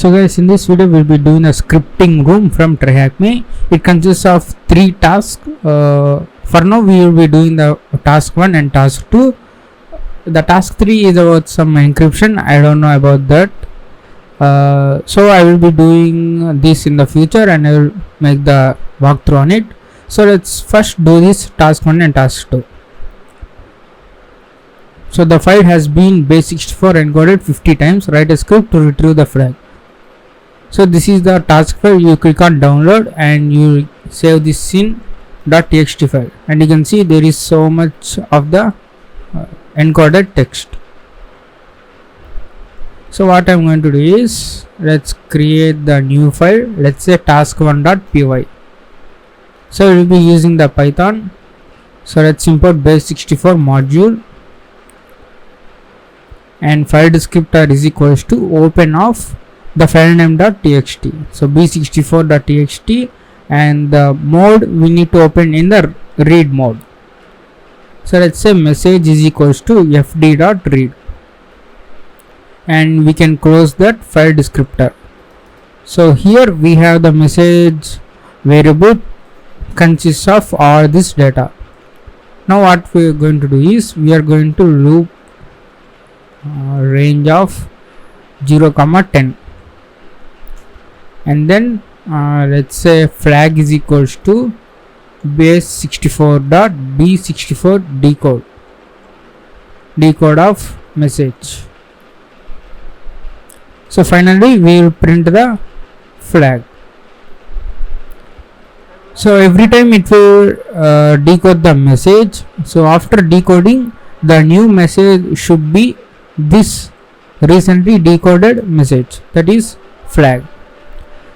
So guys, in this video we'll be doing a scripting room from TryHackMe. It consists of 3 tasks. For now we will be doing the task 1 and task 2. The task 3 is about some encryption. I don't know about that. So I will be doing this in the future and I will make the walkthrough on it. So let's first do this task 1 and task 2. So the file has been base64 encoded 50 times. Write a script to retrieve the flag. So this is the task file. You click on download and you save this in .txt file, and you can see there is so much of the encoded text. So what I'm going to do is, let's create the new file. Let's say task1.py. So we'll be using the Python. So let's import base64 module, and file descriptor is equals to open of the file name.txt. So b64.txt, and the mode we need to open in the read mode. So let's say message is equals to fd.read, and we can close that file descriptor. So here we have the message variable consists of all this data. Now what we are going to do is, we are going to loop range of 0, 10, and then let's say flag is equals to base64.b64 decode of message. So finally we will print the flag. So every time it will decode the message. So after decoding, the new message should be this recently decoded message, that is flag.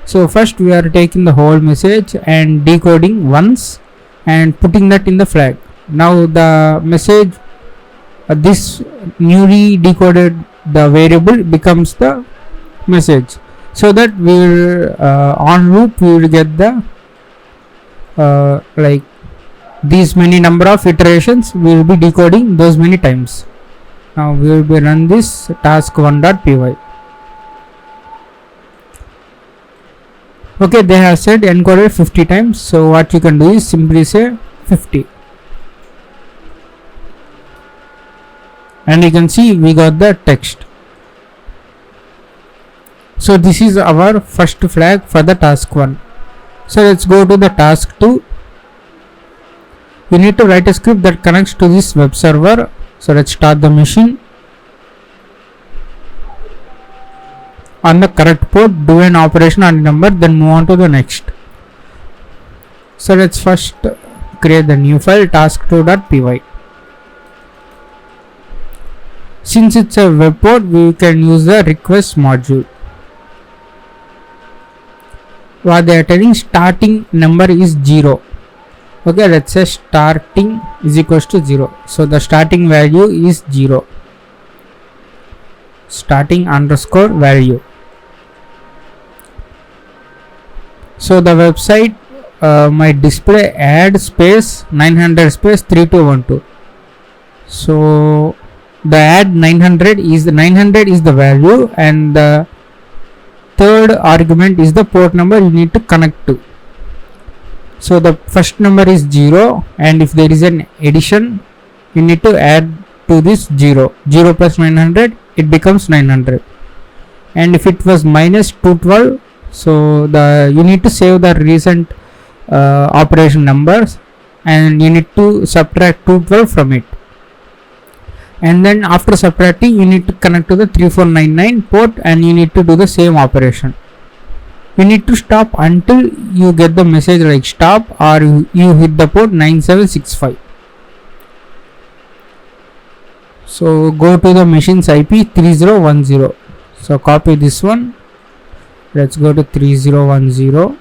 So first we are taking the whole message and decoding once and putting that in the flag. Now the message, this newly decoded the variable becomes the message, so that we will on loop we will get the like these many number of iterations we will be decoding those many times. Now we will be run this task1.py. Okay, they have said encoded 50 times. So what you can do is simply say 50, and you can see we got the text. So this is our first flag for the task 1. So let's go to the task 2. We need to write a script that connects to this web server. So let's start the machine on the correct port, do an operation on the number, then move on to the next. So let's first create the new file task2.py. Since it's a web port, we can use the request module. What they are telling, starting number is 0. Okay, let's say starting is equals to 0. So the starting value is 0. Starting underscore value. So the website might display add space 900 space 3212. So the add 900 is the value, and the third argument is the port number you need to connect to. So the first number is 0, and if there is an addition, you need to add to this 0. 0 plus 900, it becomes 900. And if it was minus 212, so you need to save the recent operation numbers, and you need to subtract 212 from it. And then after subtracting, you need to connect to the 3499 port, and you need to do the same operation. You need to stop until you get the message like stop, or you hit the port 9765. So go to the machine's IP 3010. So copy this one. Let's go to 3010.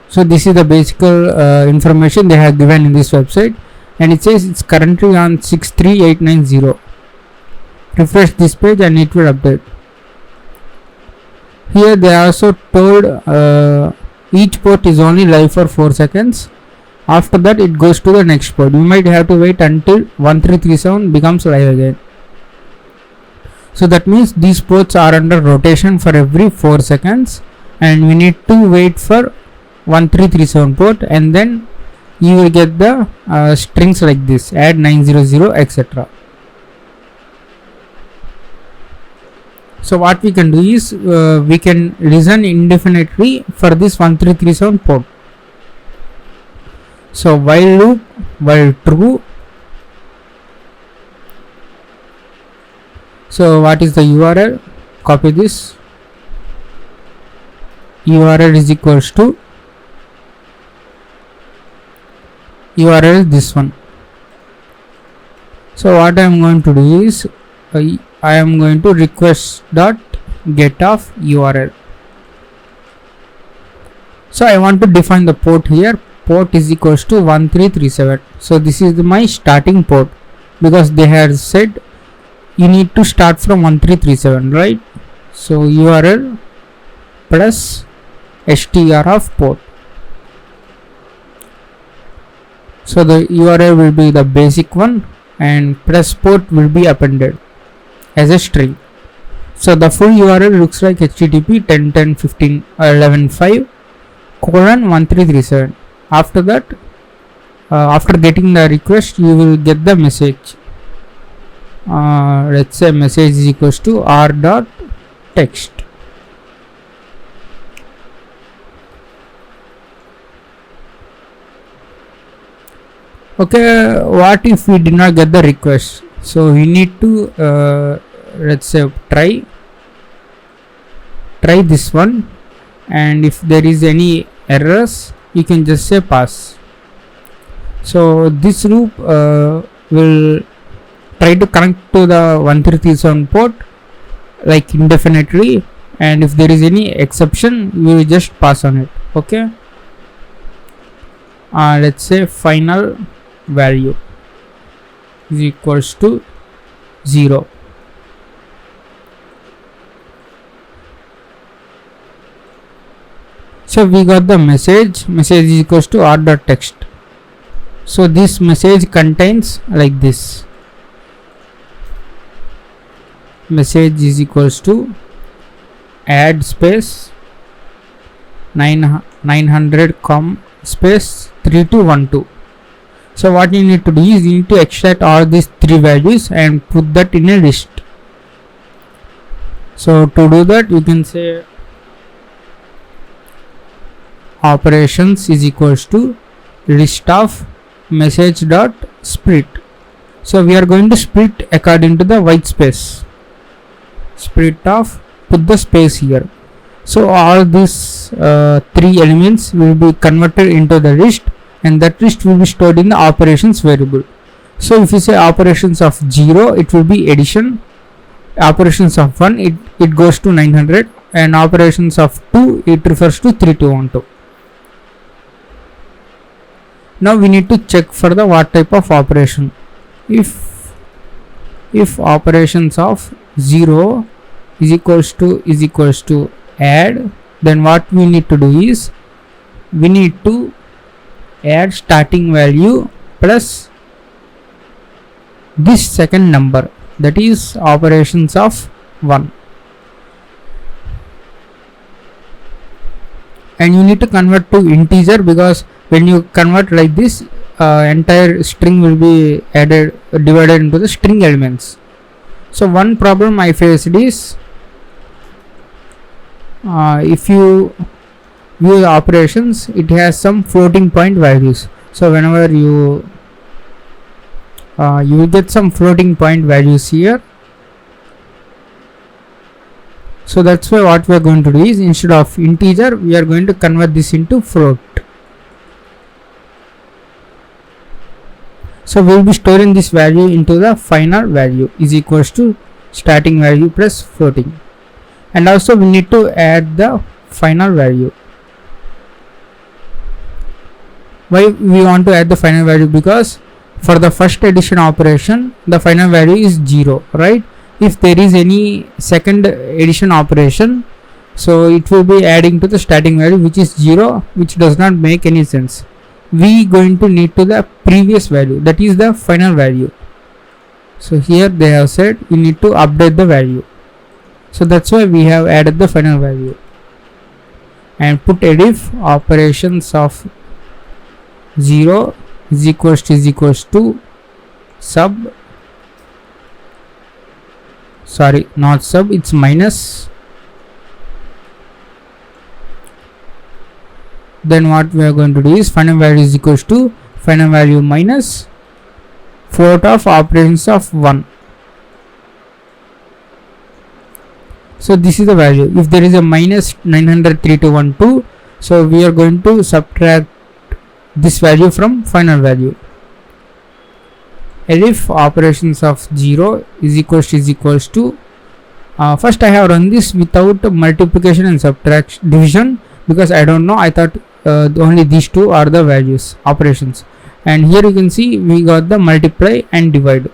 So this is the basic information they have given in this website, and it says it's currently on 63890. Refresh this page and it will update. Here they also told each port is only live for 4 seconds. After that it goes to the next port. You might have to wait until 1337 becomes live again. So that means these ports are under rotation for every 4 seconds, and we need to wait for 1337 port, and then you will get the strings like this, add 900, etc. So what we can do is we can listen indefinitely for this 1337 port. So while loop, while true. So what is the URL? Copy this. URL is equals to URL this one. So what I am going to do is I am going to request dot get of URL. So I want to define the port here. Port is equals to 1337. So this is my starting port, because they had said you need to start from 1337, right? So URL plus str of port. So the URL will be the basic one, and plus port will be appended as a string. So the full URL looks like http 10.10.15.11.1337. After that, after getting the request, you will get the message. Let's say message is equals to r.text. Okay, what if we did not get the request? So we need to let's say try this one, and if there is any errors, you can just say pass. So this loop will try to connect to the 1337 port like indefinitely, and if there is any exception, we will just pass on it. Okay, let's say final value is equals to 0. So we got the message is equals to r.text. So this message contains like this: message is equals to add space 900 space 3212. So what you need to do is you need to extract all these three values and put that in a list. So to do that, you can say operations is equals to list of message dot split. So we are going to split according to the white space. Split of, put the space here. So all these three elements will be converted into the list, and that list will be stored in the operations variable. So if you say operations of 0, it will be addition. Operations of 1, it goes to 900, and operations of 2, it refers to 3212. Now we need to check for the what type of operation. If operations of 0 is equals to add, then what we need to do is we need to add starting value plus this second number, that is operations of 1, and you need to convert to integer, because when you convert like this, entire string will be divided into the string elements. So one problem I faced is if you view the operations, it has some floating point values. So whenever you will get some floating point values here. So that's why what we are going to do is, instead of integer, we are going to convert this into float. So we will be storing this value into the final value is equals to starting value plus floating, and also we need to add the final value. Why we want to add the final value? Because for the first addition operation, the final value is 0, right? If there is any second addition operation, so it will be adding to the starting value, which is 0, which does not make any sense. We going to need to the previous value, that is the final value. So here they have said you need to update the value. So that's why we have added the final value and put if operations of 0 is equals to sub, sorry, not sub, it's minus. Then what we are going to do is final value is equals to final value minus float of operations of 1. So this is the value. If there is a minus 9003212, so we are going to subtract this value from final value. And if operations of 0 is equals to first I have run this without multiplication and subtraction division, because I don't know, I thought only these two are the values operations, and here you can see we got the multiply and divide.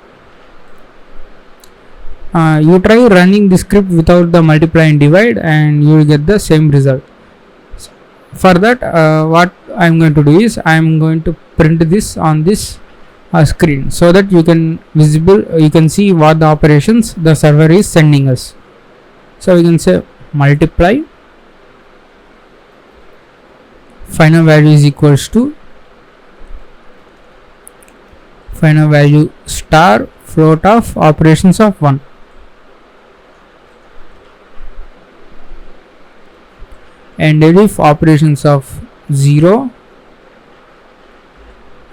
You try running the script without the multiply and divide and you will get the same result. For that what I am going to do is I am going to print this on this screen so that you can see what the operations the server is sending us. So we can say multiply final value is equals to final value star float of operations of 1. And if operations of 0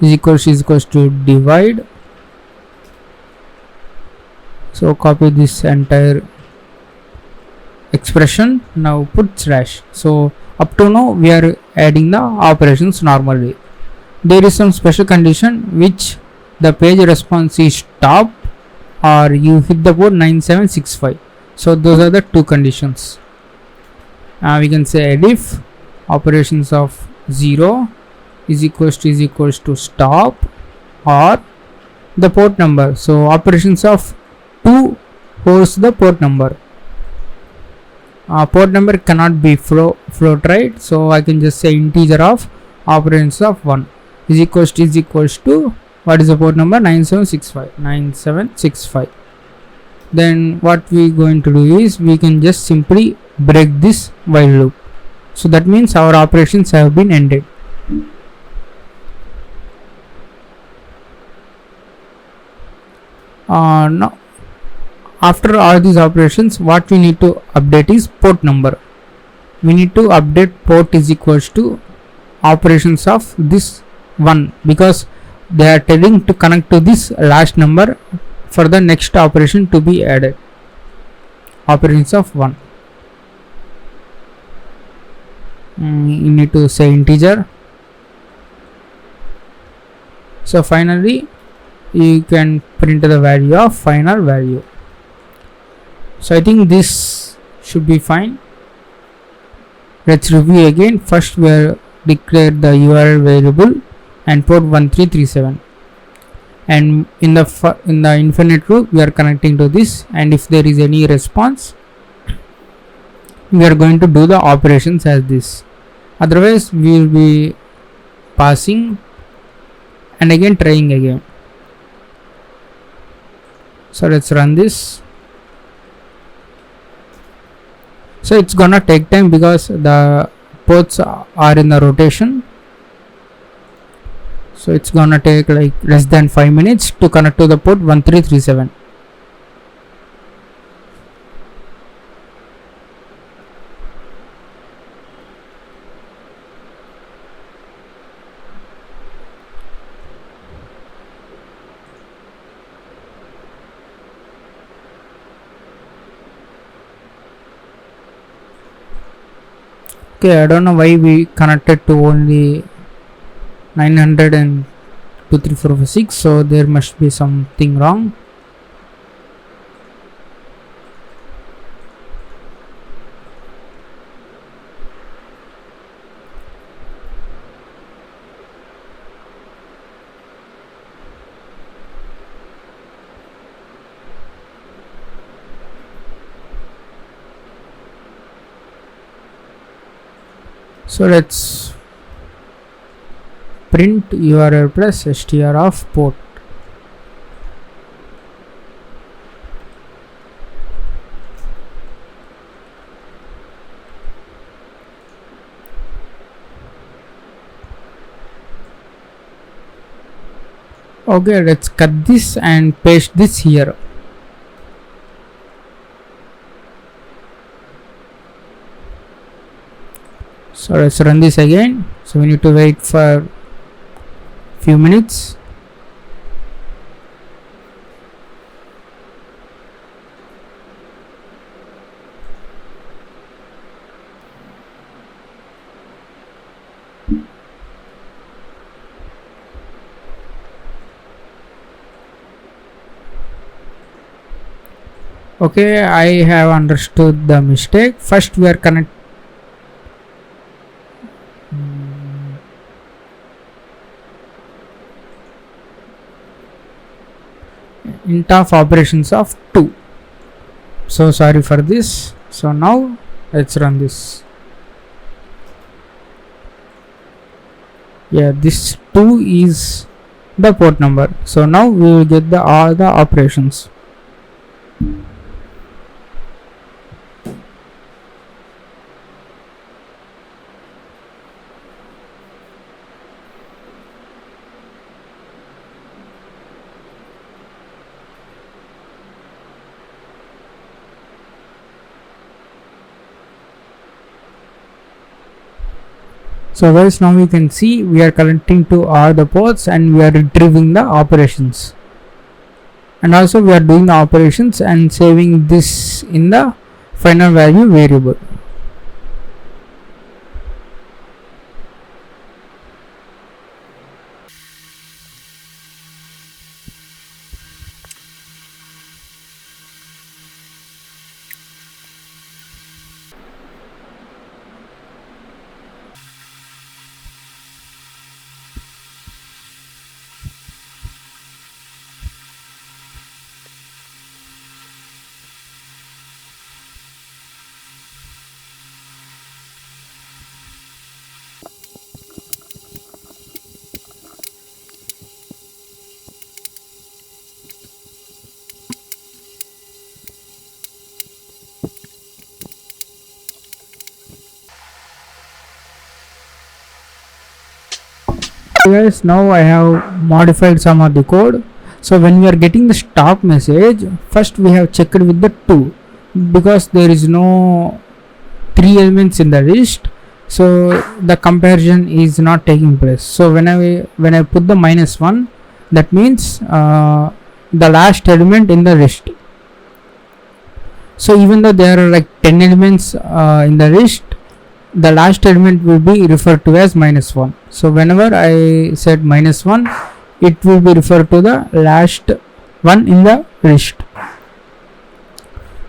is equals to divide, so copy this entire expression, now put slash. So up to now we are adding the operations normally. There is some special condition which the page response is stop or you hit the port 9765. So those are the two conditions. We can say if operations of 0 is equals to stop or the port number. So operations of 2 holds the port number. Port number cannot be float, right? So I can just say integer of operations of 1 is equals to what is the port number? 9765. Then what we going to do is we can just simply break this while loop. So that means our operations have been ended. Now after all these operations, what we need to update is port number. We need to update port is equals to operations of this 1, because they are telling to connect to this last number for the next operation to be added. Operations of 1. You need to say integer. So finally you can print the value of final value. So I think this should be fine. Let's review again. First we are declared the URL variable and port 1337, and in the infinite loop we are connecting to this, and if there is any response we are going to do the operations as this, otherwise we will be passing and again trying again. So let's run this. So it's gonna take time because the ports are in the rotation, so it's gonna take like less than 5 minutes to connect to the port 1337. Okay, I don't know why we connected to only 900 and 2, 3, 4, 5, 6, so there must be something wrong. So let's print URL plus str of port. Okay, let's cut this and paste this here. So let's run this again. So we need to wait for few minutes. Okay, I have understood the mistake. First we are connect int of operations of 2. So sorry for this. So now let's run this. Yeah, this 2 is the port number. So now we will get the all the operations. So guys, now you can see we are connecting to all the ports and we are retrieving the operations, and also we are doing the operations and saving this in the final value variable. Guys, now I have modified some of the code. So when we are getting the stop message, first we have checked with the 2 because there is no 3 elements in the list, so the comparison is not taking place. So when I put the -1, that means the last element in the list. So even though there are like 10 elements in the list, the last element will be referred to as -1. So whenever I said -1, it will be referred to the last one in the list.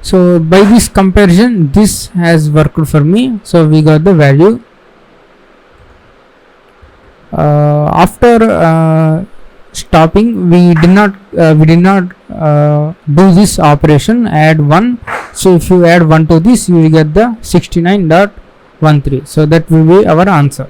So by this comparison, this has worked for me. So we got the value. After stopping, we did not do this operation add 1. So if you add 1 to this, you will get the 69.13. So that will be our answer.